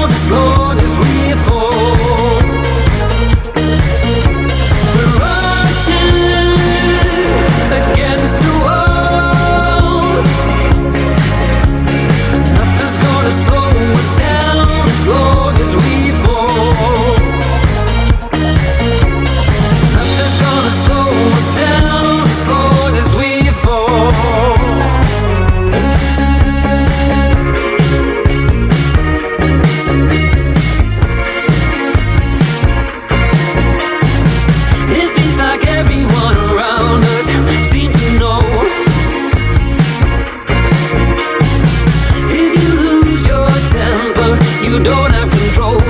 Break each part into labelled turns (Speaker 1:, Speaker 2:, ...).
Speaker 1: down as long as we fall. We're rushing against the wall. Nothing's gonna slow us down as long as we fall. Nothing's gonna slow us down as long as we fall. It feels like everyone around us seems to know. If you lose your temper, you don't have control.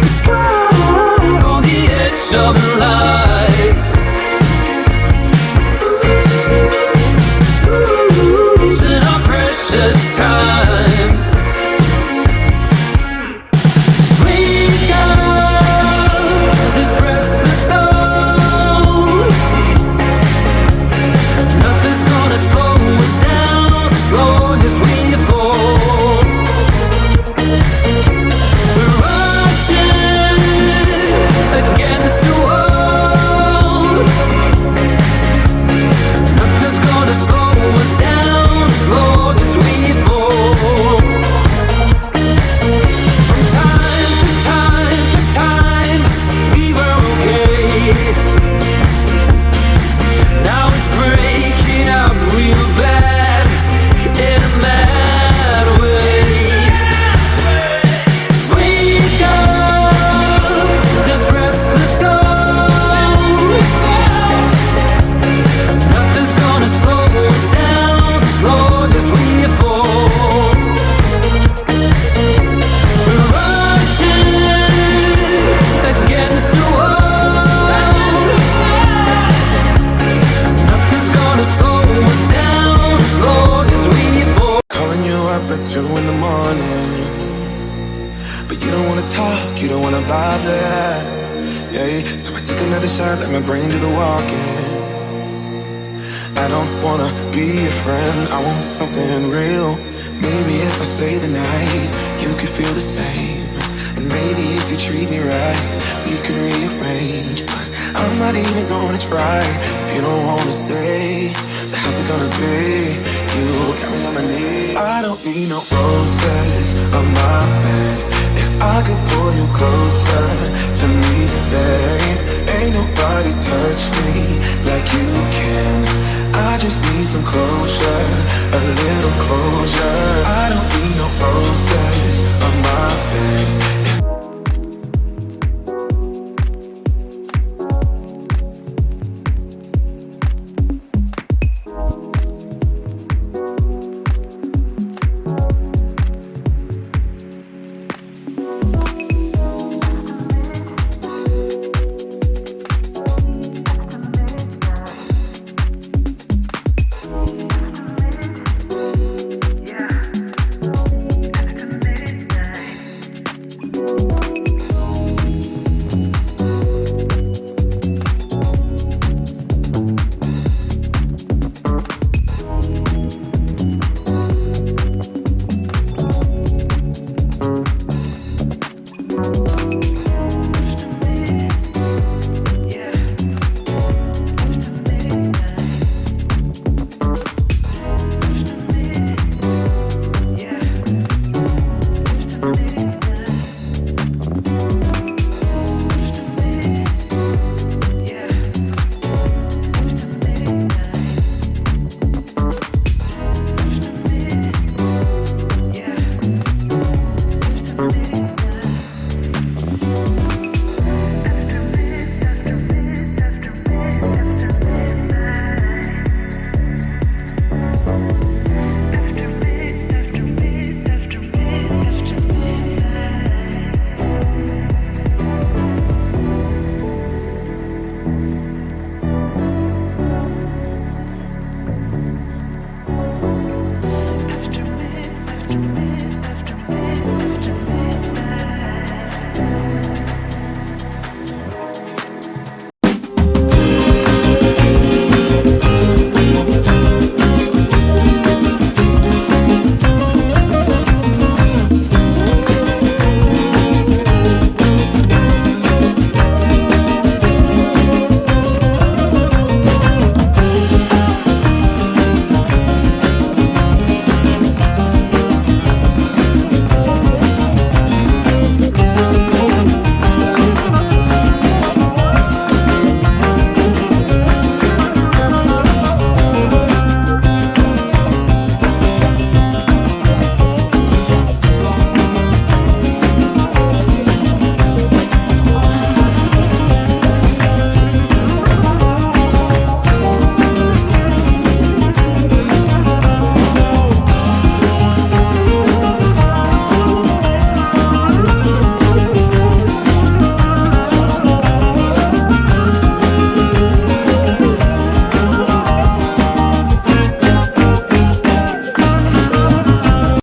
Speaker 1: It's like on the edge of life. Losing our precious time. Wake up, this restless soul. Nothing's gonna slow us down as long as we fall. We're rushing against the wall. Nothing's gonna slow us down as long as we fall. From time to time to time, we were okay. Now it's breaking up real bad in a mad way. Wake up, this restless soul. Nothing's gonna slow us down as long as we fall. We're rushing against the wall. Nothing's gonna slow us down as long as we fall.
Speaker 2: Calling you up at 2 in the morning, but you don't wanna talk, you don't wanna bother. Yeah, so I take another shot, let my brain do the walking. I don't wanna be a friend, I want something real. Maybe if I stay the night, you could feel the same. And maybe if you treat me right, we could rearrange. But I'm not even gonna try if you don't wanna stay. So how's it gonna be? You got me on my knees. I don't need no roses on my bed. If I could pull you closer to me, babe, ain't nobody touch me like you can. I just need some closure, a little closure.